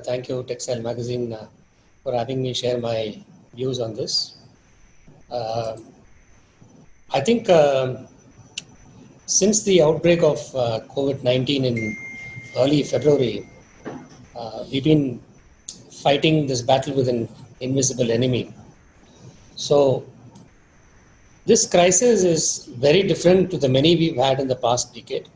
Thank you, Textile Magazine, for having me share my views on this. I think since the outbreak of COVID-19 in early February, we've been fighting this battle with an invisible enemy. So this crisis is very different to the many we've had in the past decade.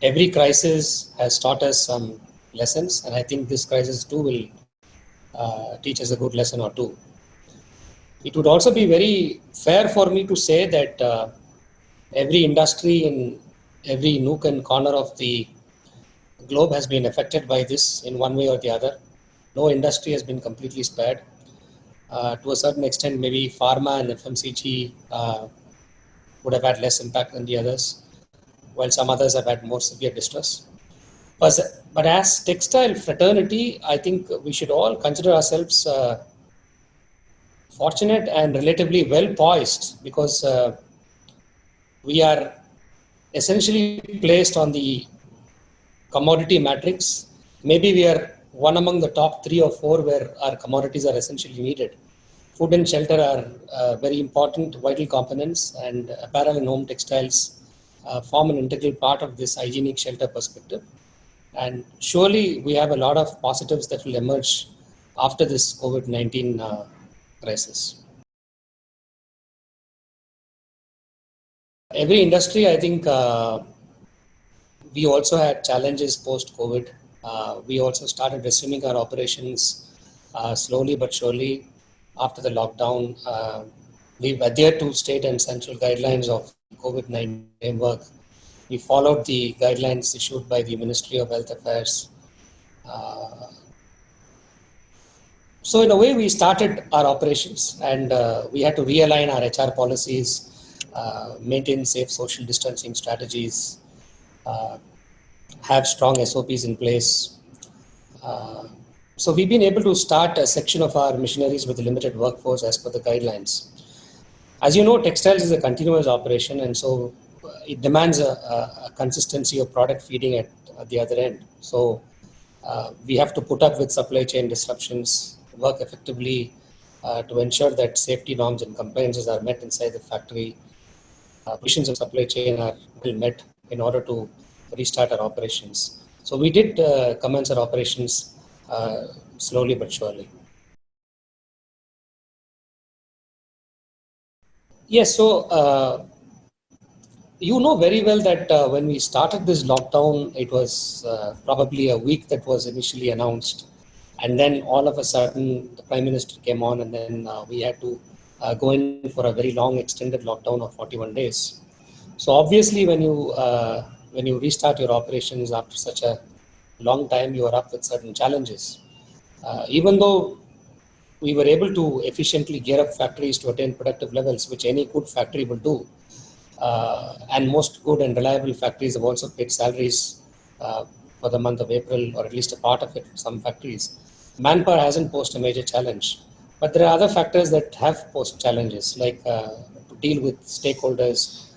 Every crisis has taught us some lessons, and I think this crisis too will teach us a good lesson or two. It would also be very fair for me to say that every industry in every nook and corner of the globe has been affected by this in one way or the other. No industry has been completely spared. To a certain extent, maybe pharma and FMCG would have had less impact than the others, while some others have had more severe distress. But as textile fraternity, I think we should all consider ourselves fortunate and relatively well poised because we are essentially placed on the commodity matrix. Maybe we are one among the top 3 or 4 where our commodities are essentially needed. Food and shelter are very important, vital components, and apparel and home textiles form an integral part of this hygienic shelter perspective. And surely we have a lot of positives that will emerge after this COVID-19 crisis. Every industry, I think, we also had challenges post-COVID. We also started resuming our operations slowly but surely after the lockdown. We've adhered to state and central guidelines of COVID-19 framework. We followed the guidelines issued by the Ministry of Health Affairs. So in a way, we started our operations and we had to realign our HR policies, maintain safe social distancing strategies, have strong SOPs in place. So we've been able to start a section of our machineries with a limited workforce as per the guidelines. As you know, textiles is a continuous operation, and so it demands a consistency of product feeding at the other end. So we have to put up with supply chain disruptions, work effectively to ensure that safety norms and compliances are met inside the factory. Provisions of supply chain are well met in order to restart our operations. So we did commence our operations slowly but surely. Yes, so you know very well that when we started this lockdown, it was probably a week that was initially announced. And then all of a sudden, the Prime Minister came on, and then we had to go in for a very long extended lockdown of 41 days. So obviously, when you restart your operations after such a long time, you are up with certain challenges. Even though we were able to efficiently gear up factories to attain productive levels, which any good factory will do, and most good and reliable factories have also paid salaries for the month of April, or at least a part of it for some factories. Manpower hasn't posed a major challenge, but there are other factors that have posed challenges, like to deal with stakeholders,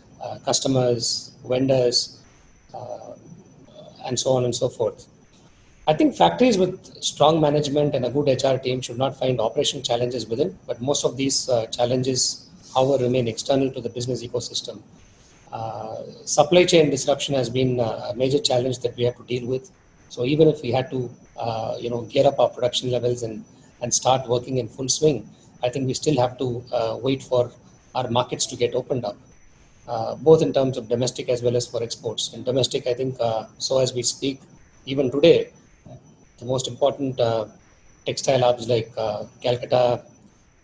customers, vendors, and so on and so forth. I think factories with strong management and a good HR team should not find operational challenges within, but most of these challenges, however, remain external to the business ecosystem. Supply chain disruption has been a major challenge that we have to deal with. So even if we had to, gear up our production levels and start working in full swing, I think we still have to wait for our markets to get opened up, both in terms of domestic as well as for exports. In domestic, I think, so as we speak, even today, the most important textile hubs like Calcutta,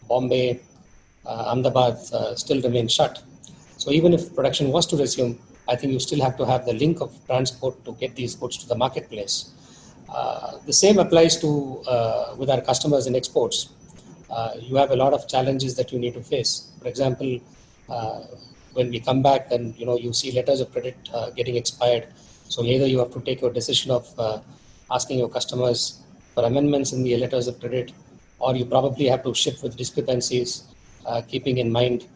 Bombay, Ahmedabad still remain shut. So even if production was to resume, I think you still have to have the link of transport to get these goods to the marketplace. The same applies to with our customers in exports. You have a lot of challenges that you need to face. For example, when we come back, then you see letters of credit getting expired. So either you have to take your decision of asking your customers for amendments in the letters of credit, or you probably have to ship with discrepancies, keeping in mind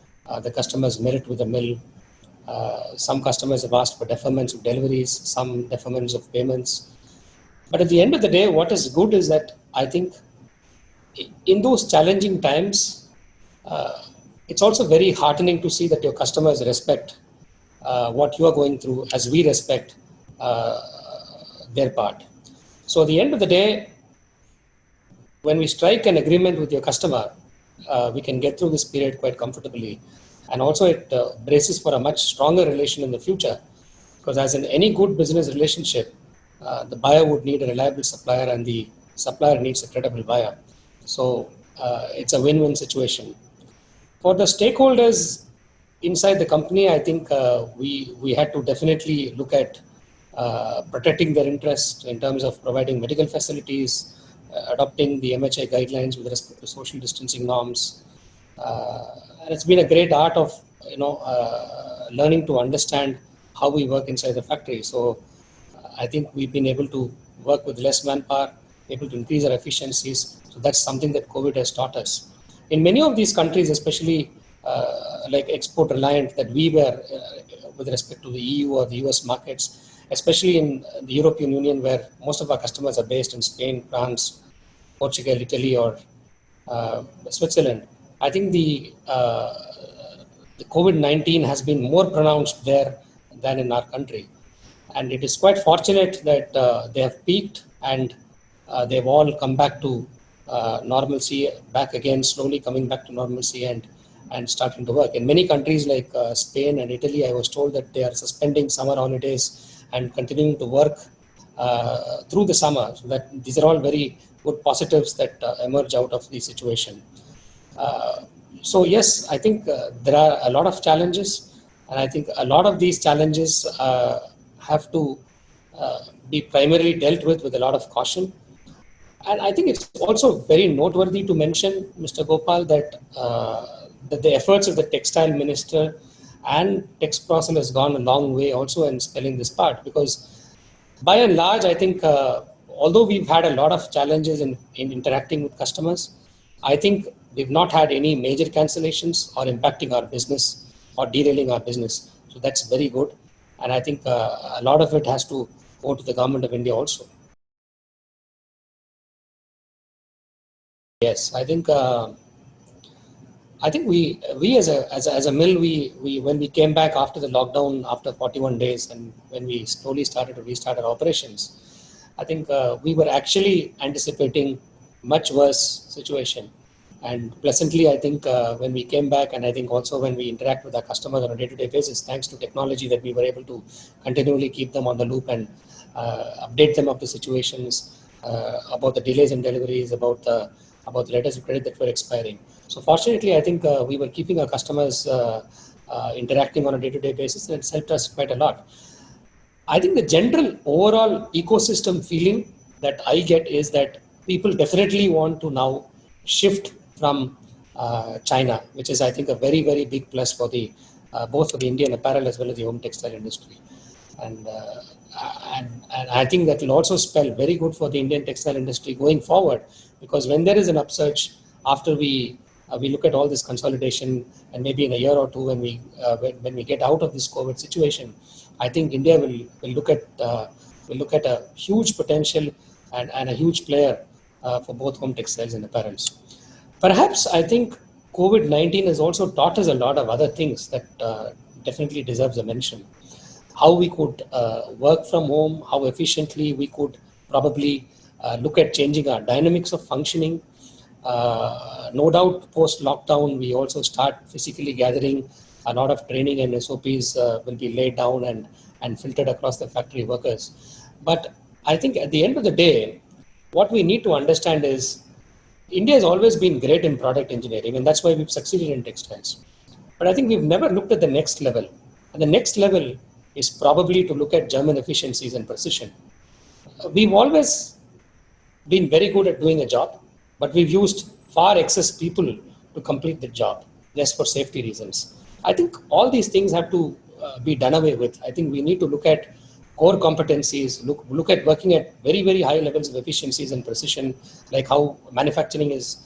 the customer's merit with the mill. Some customers have asked for deferments of deliveries, some deferments of payments. But at the end of the day, what is good is that I think in those challenging times, uh, it's also very heartening to see that your customers respect what you are going through as we respect uh, their part. So at the end of the day, when we strike an agreement with your customer, we can get through this period quite comfortably. And also it braces for a much stronger relation in the future. Because as in any good business relationship, the buyer would need a reliable supplier and the supplier needs a credible buyer. So it's a win-win situation. For the stakeholders inside the company, I think we had to definitely look at protecting their interests in terms of providing medical facilities, adopting the MHA guidelines with respect to social distancing norms. And it's been a great art of learning to understand how we work inside the factory. So I think we've been able to work with less manpower, able to increase our efficiencies. So that's something that COVID has taught us. In many of these countries, especially like export reliant that we were with respect to the EU or the US markets, especially in the European Union, where most of our customers are based in Spain, France, Portugal, Italy, or Switzerland. I think the COVID-19 has been more pronounced there than in our country. And it is quite fortunate that they have peaked and they've all come back to normalcy, back again, slowly coming back to normalcy and starting to work. In many countries like Spain and Italy, I was told that they are suspending summer holidays and continuing to work through the summer. So that these are all very good positives that emerge out of the situation. Uh, so yes, I think there are a lot of challenges, and I think a lot of these challenges have to be primarily dealt with a lot of caution. And I think it's also very noteworthy to mention, Mr. Gopal, that the efforts of the textile minister and Texprocel has gone a long way also in spelling this part, because by and large, I think although we've had a lot of challenges in interacting with customers, I think we've not had any major cancellations or impacting our business or derailing our business. So that's very good. And I think a lot of it has to go to the government of India also. Yes, I think we as a mill we when we came back after the lockdown after 41 days and when we slowly started to restart our operations, I think we were actually anticipating much worse situation. And pleasantly, I think when we came back, and I think also when we interact with our customers on a day-to-day basis, thanks to technology, that we were able to continually keep them on the loop and update them of the situations, about the delays in deliveries, about the letters of credit that were expiring. So fortunately, I think we were keeping our customers interacting on a day-to-day basis, and it's helped us quite a lot. I think the general overall ecosystem feeling that I get is that people definitely want to now shift from China, which is, I think, a very, very big plus for the both for the Indian apparel as well as the home textile industry. And, uh, and I think that will also spell very good for the Indian textile industry going forward, because when there is an upsurge after we look at all this consolidation, and maybe in a year or two when we get out of this COVID situation, I think India will look at a huge potential and a huge player for both home textiles and apparels. Perhaps I think COVID-19 has also taught us a lot of other things that definitely deserves a mention. How we could work from home, how efficiently we could probably look at changing our dynamics of functioning. No doubt, post lockdown, we also start physically gathering. A lot of training and SOPs will be laid down and filtered across the factory workers. But I think at the end of the day, what we need to understand is India has always been great in product engineering, and that's why we've succeeded in textiles. But I think we've never looked at the next level. And the next level is probably to look at German efficiencies and precision. We've always been very good at doing a job, but we've used far excess people to complete the job just for safety reasons. I think all these things have to be done away with. I think we need to look at core competencies, look at working at very, very high levels of efficiencies and precision, like how manufacturing is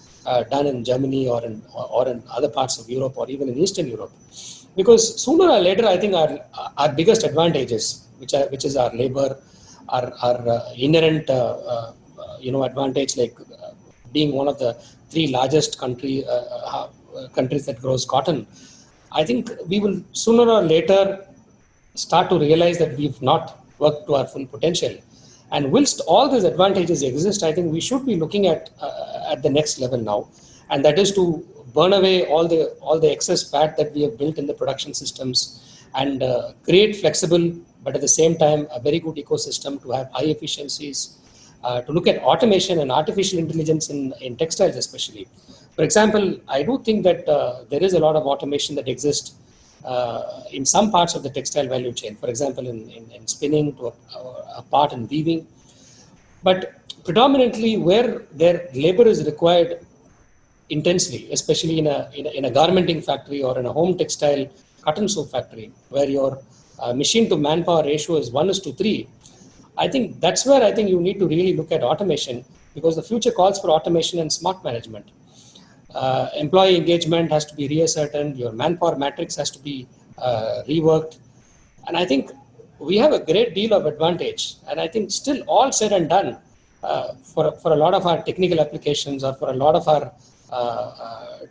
done in Germany or in other parts of Europe or even in Eastern Europe. Because sooner or later, I think our biggest advantages, which is our labor, inherent advantage, like being one of the three largest countries that grows cotton. I think we will sooner or later start to realize that we've not worked to our full potential. And whilst all these advantages exist, I think we should be looking at the next level now, and that is to burn away all the excess fat that we have built in the production systems, and create flexible but at the same time a very good ecosystem to have high efficiencies. To look at automation and artificial intelligence in textiles especially. For example, I do think that there is a lot of automation that exists in some parts of the textile value chain. For example, in spinning, to a part in weaving. But predominantly where their labor is required intensely, especially in a garmenting factory or in a home textile cotton soap factory, where your machine to manpower ratio is 1:3. I think that's where I think you need to really look at automation, because the future calls for automation and smart management. Employee engagement has to be reascertained, your manpower matrix has to be reworked. And I think we have a great deal of advantage. And I think still all said and done, for a lot of our technical applications or for a lot of our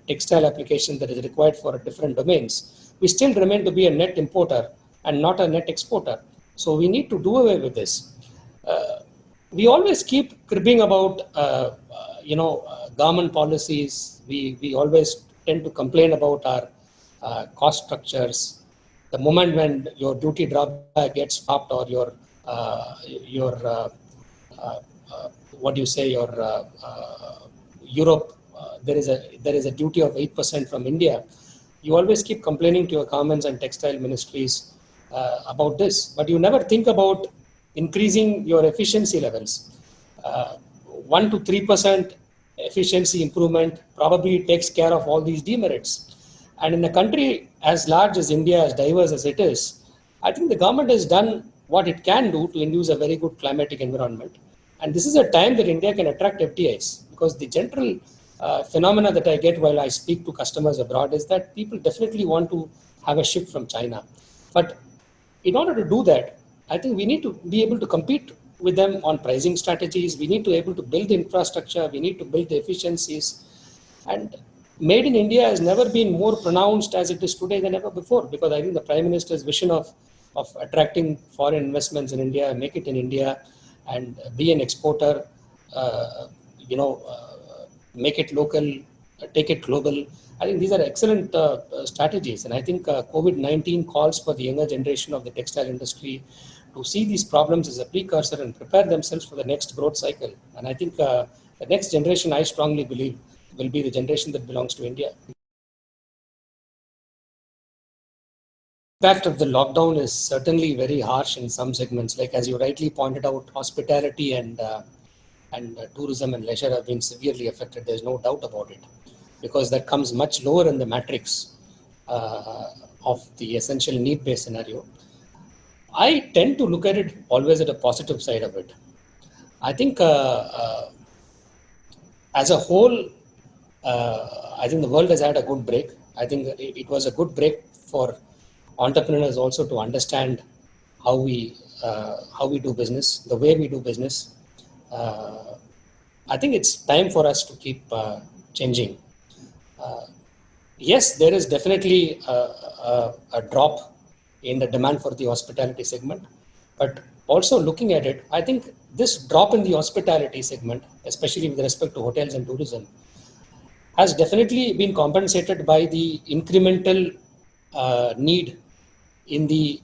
textile applications that is required for different domains, we still remain to be a net importer and not a net exporter. So we need to do away with this. We always keep cribbing about, government policies. We always tend to complain about our cost structures. The moment when your duty drawback gets stopped, or your what do you say, your Europe, there is a duty of 8% from India. You always keep complaining to your governments and textile ministries about this, but you never think about increasing your efficiency levels. 1 to 3% efficiency improvement probably takes care of all these demerits. And in a country as large as India, as diverse as it is, I think the government has done what it can do to induce a very good climatic environment. And this is a time that India can attract FDIs, because the general phenomena that I get while I speak to customers abroad is that people definitely want to have a shift from China. But in order to do that, I think we need to be able to compete with them on pricing strategies. We need to be able to build the infrastructure. We need to build the efficiencies. And made in India has never been more pronounced as it is today than ever before, because I think the Prime Minister's vision of attracting foreign investments in India, make it in India, and be an exporter, make it local, take it global. I think these are excellent strategies. And I think COVID-19 calls for the younger generation of the textile industry to see these problems as a precursor and prepare themselves for the next growth cycle. And I think the next generation, I strongly believe, will be the generation that belongs to India. The impact of the lockdown is certainly very harsh in some segments. Like as you rightly pointed out, hospitality and tourism and leisure have been severely affected. There's no doubt about it, because that comes much lower in the matrix of the essential need-based scenario. I tend to look at it always at a positive side of it. I think as a whole, I think the world has had a good break. I think it was a good break for entrepreneurs also to understand how we do business, the way we do business. I think it's time for us to keep changing. Yes, there is definitely a drop in the demand for the hospitality segment, but also looking at it, I think this drop in the hospitality segment, especially with respect to hotels and tourism, has definitely been compensated by the incremental need in the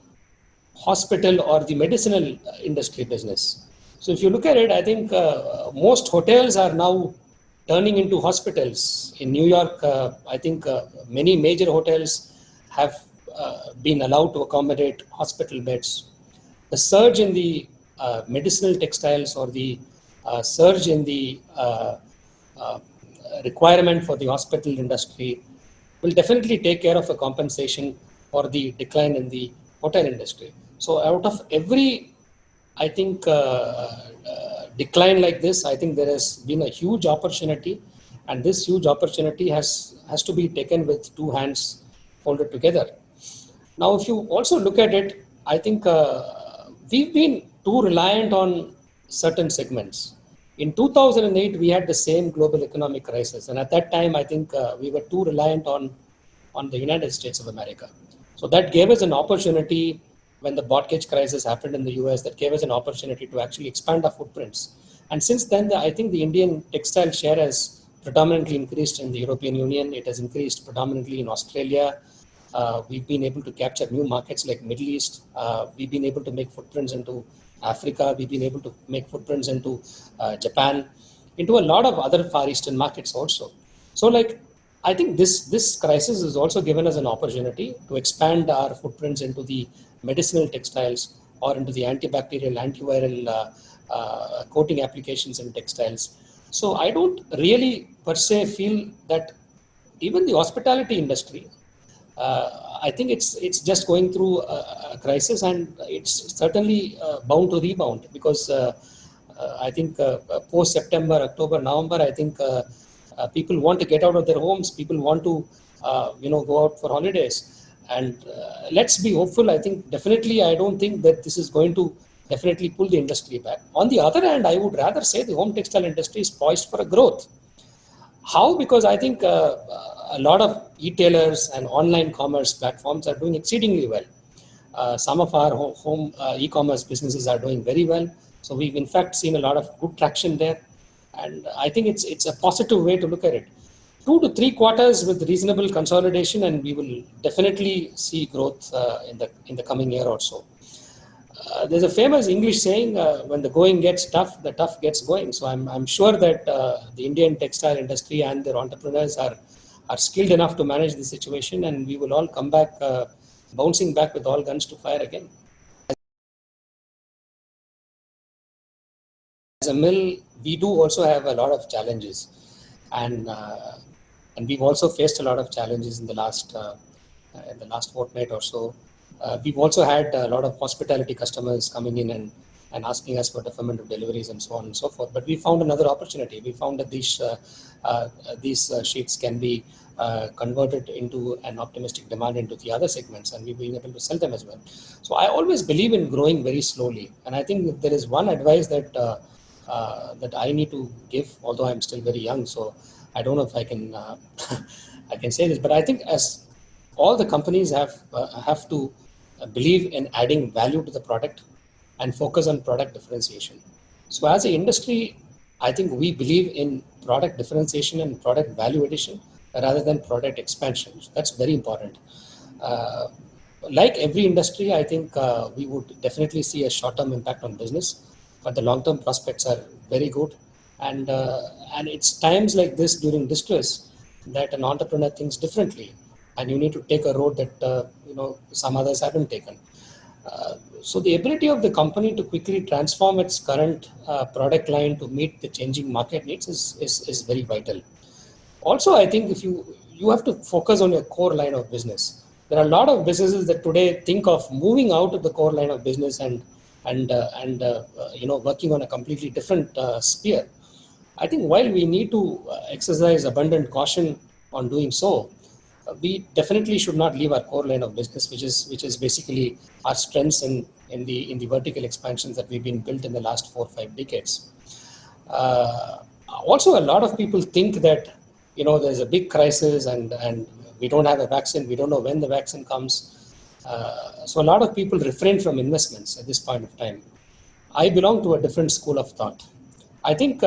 hospital or the medicinal industry business. So if you look at it, I think most hotels are now turning into hospitals. In New York, I think many major hotels have been allowed to accommodate hospital beds. The surge in the medicinal textiles, or the surge in the requirement for the hospital industry, will definitely take care of a compensation for the decline in the hotel industry. So out of every, I think, decline like this, I think there has been a huge opportunity, and this huge opportunity has to be taken with two hands folded together. Now, if you also look at it, I think we've been too reliant on certain segments. In 2008, we had the same global economic crisis. And at that time, I think we were too reliant on the United States of America. So that gave us an opportunity when the mortgage crisis happened in the US, that gave us an opportunity to actually expand our footprints. And since then, I think the Indian textile share has predominantly increased in the European Union. It has increased predominantly in Australia. We've been able to capture new markets like Middle East. We've been able to make footprints into Africa. We've been able to make footprints into Japan, into a lot of other Far Eastern markets also. So like, I think this crisis has also given us an opportunity to expand our footprints into the medicinal textiles or into the antibacterial, antiviral coating applications in textiles. So I don't really per se feel that even the hospitality industry, I think it's just going through a crisis, and it's certainly bound to rebound because I think post September, October, November, I think people want to get out of their homes. People want to go out for holidays, and let's be hopeful. I think definitely, I don't think that this is going to definitely pull the industry back. On the other hand, I would rather say the home textile industry is poised for a growth. How? Because I think a lot of retailers and online commerce platforms are doing exceedingly well. Some of our home e-commerce businesses are doing very well. So we've in fact seen a lot of good traction there. And I think it's a positive way to look at it. 2 to 3 quarters with reasonable consolidation, and we will definitely see growth in the coming year or so. There's a famous English saying, when the going gets tough, the tough gets going. So I'm sure that the Indian textile industry and their entrepreneurs are skilled enough to manage the situation, and we will all come back, bouncing back with all guns to fire again. As a mill, we do also have a lot of challenges, and we've also faced a lot of challenges in the last fortnight or so. We've also had a lot of hospitality customers coming in and asking us for deferment of deliveries and so on and so forth. But we found another opportunity. We found that these sheets can be converted into an optimistic demand into the other segments, and we've been able to sell them as well. So I always believe in growing very slowly, and I think if there is one advice that that I need to give, although I'm still very young, so I don't know if I can I can say this, but I think as all the companies have to believe in adding value to the product and focus on product differentiation. So as an industry, I think we believe in product differentiation and product value addition rather than product expansion. So that's very important. Like every industry, I think we would definitely see a short-term impact on business, but the long-term prospects are very good. And it's times like this during distress that an entrepreneur thinks differently, and you need to take a road that some others haven't taken. So the ability of the company to quickly transform its current product line to meet the changing market needs is very vital. Also, I think if you have to focus on your core line of business. There are a lot of businesses that today think of moving out of the core line of business and working on a completely different sphere. I think while we need to exercise abundant caution on doing so, we definitely should not leave our core line of business, which is basically our strengths in the vertical expansions that we've been built in the last 4 or 5 decades. Also, a lot of people think that there's a big crisis and we don't have a vaccine. We don't know when the vaccine comes. So a lot of people refrain from investments at this point of time. I belong to a different school of thought. I think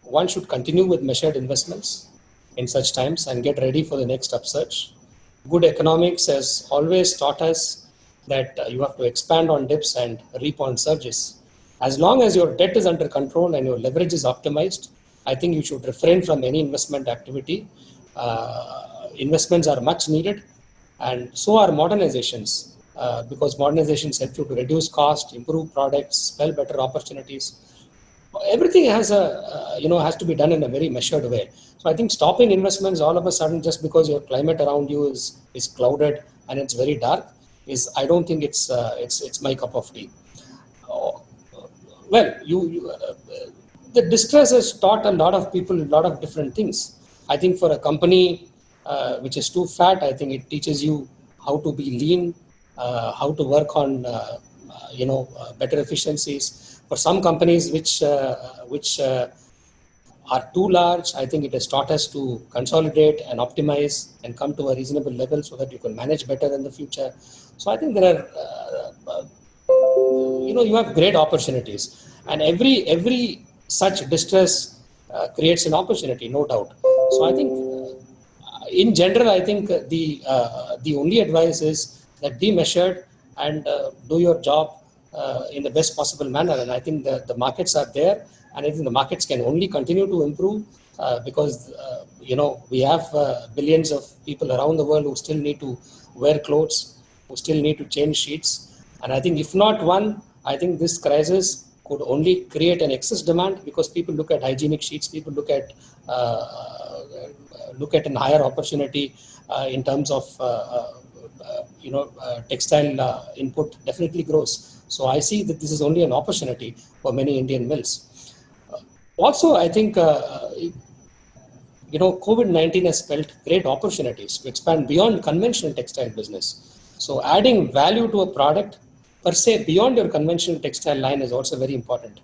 one should continue with measured investments in such times and get ready for the next upsurge. Good economics has always taught us that you have to expand on dips and reap on surges. As long as your debt is under control and your leverage is optimized, I think you should refrain from any investment activity. Investments are much needed, and so are modernizations, because modernizations help you to reduce cost, improve products, spell better opportunities. Everything has to be done in a very measured way. So I think stopping investments all of a sudden just because your climate around you is clouded and it's very dark I don't think it's my cup of tea. Well, the distress has taught a lot of people a lot of different things. I think for a company which is too fat, I think it teaches you how to be lean, how to work on better efficiencies. For some companies which are too large, I think it has taught us to consolidate and optimize and come to a reasonable level so that you can manage better in the future. So I think there are, you have great opportunities, and every such distress creates an opportunity, no doubt. So I think, in general, I think the only advice is that be measured and do your job in the best possible manner. And I think the markets are there, and I think the markets can only continue to improve because we have billions of people around the world who still need to wear clothes, who still need to change sheets. And I think if not one, I think this crisis could only create an excess demand because people look at hygienic sheets, people look at an higher opportunity in terms of textile input definitely grows. So I see that this is only an opportunity for many Indian mills. Also, I think COVID-19 has spelled great opportunities to expand beyond conventional textile business. So adding value to a product per se beyond your conventional textile line is also very important.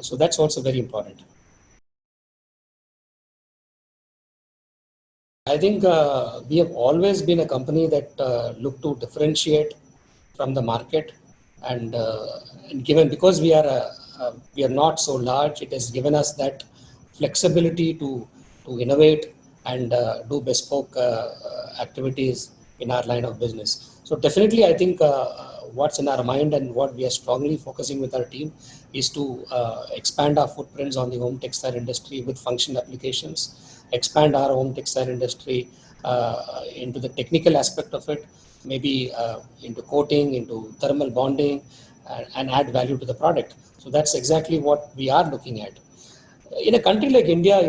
So that's also very important. I think we have always been a company that looked to differentiate from the market, and given because we are not so large, it has given us that flexibility to innovate and do bespoke activities in our line of business. So definitely, I think what's in our mind and what we are strongly focusing with our team is to expand our footprints on the home textile industry with functional applications, expand our home textile industry into the technical aspect of it, maybe into coating, into thermal bonding, and add value to the product. So that's exactly what we are looking at. In a country like India,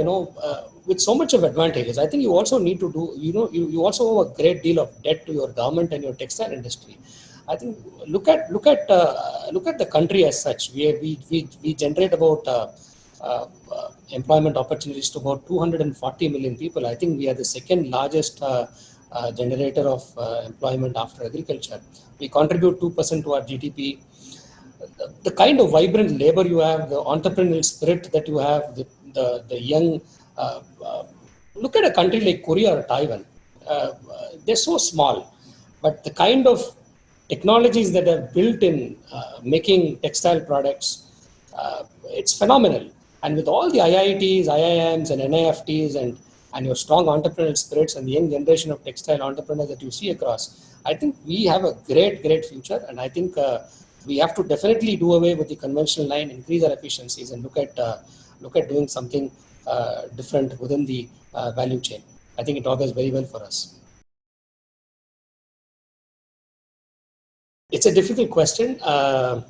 with so much of advantages, I think you also need to do, you also owe a great deal of debt to your government and your textile industry. I think look at the country as such. We generate about employment opportunities to about 240 million people. I think we are the second largest generator of employment after agriculture. We contribute 2% to our GDP. The kind of vibrant labor you have, the entrepreneurial spirit that you have, the young. Look at a country like Korea or Taiwan. They're so small, but the kind of technologies that are built in making textile products, it's phenomenal. And with all the IITs, IIMs, and NIFTs, and your strong entrepreneurial spirits and the young generation of textile entrepreneurs that you see across, I think we have a great future. And I think we have to definitely do away with the conventional line, increase our efficiencies, and look at doing something different within the value chain. I think it augurs very well for us. It's a difficult question. I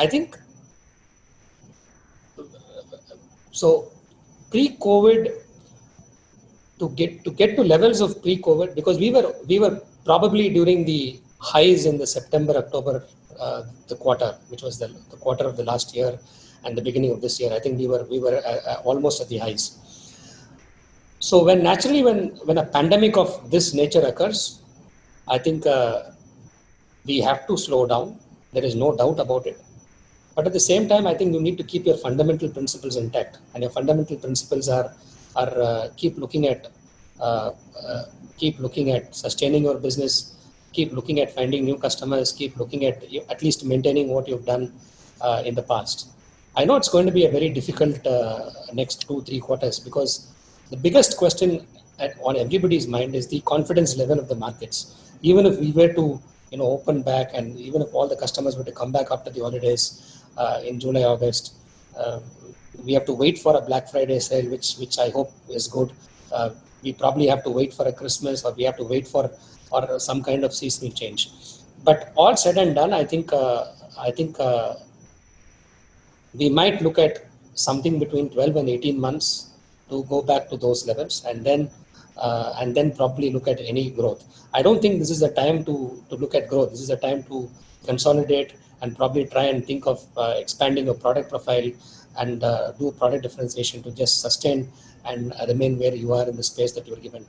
think so. Pre-COVID, to get to levels of pre-COVID, because we were probably during the highs in the September, October, the quarter, which was the quarter of the last year and the beginning of this year. I think we were almost at the highs. So when a pandemic of this nature occurs, I think we have to slow down. There is no doubt about it. But at the same time, I think you need to keep your fundamental principles intact, and your fundamental principles are keep looking at sustaining your business, keep looking at finding new customers, keep looking at least maintaining what you've done in the past. I know it's going to be a very difficult next 2-3 quarters, because the biggest question on everybody's mind is the confidence level of the markets. Even if we were to open back, and even if all the customers were to come back after the holidays in July, August, we have to wait for a Black Friday sale, which I hope is good. We probably have to wait for a Christmas, or we have to wait for some kind of seasonal change. But all said and done, I think we might look at something between 12 and 18 months to go back to those levels, and then probably look at any growth. I don't think this is the time to look at growth. This is the time to consolidate and probably try and think of expanding your product profile and do product differentiation to just sustain and remain where you are in the space that you are given.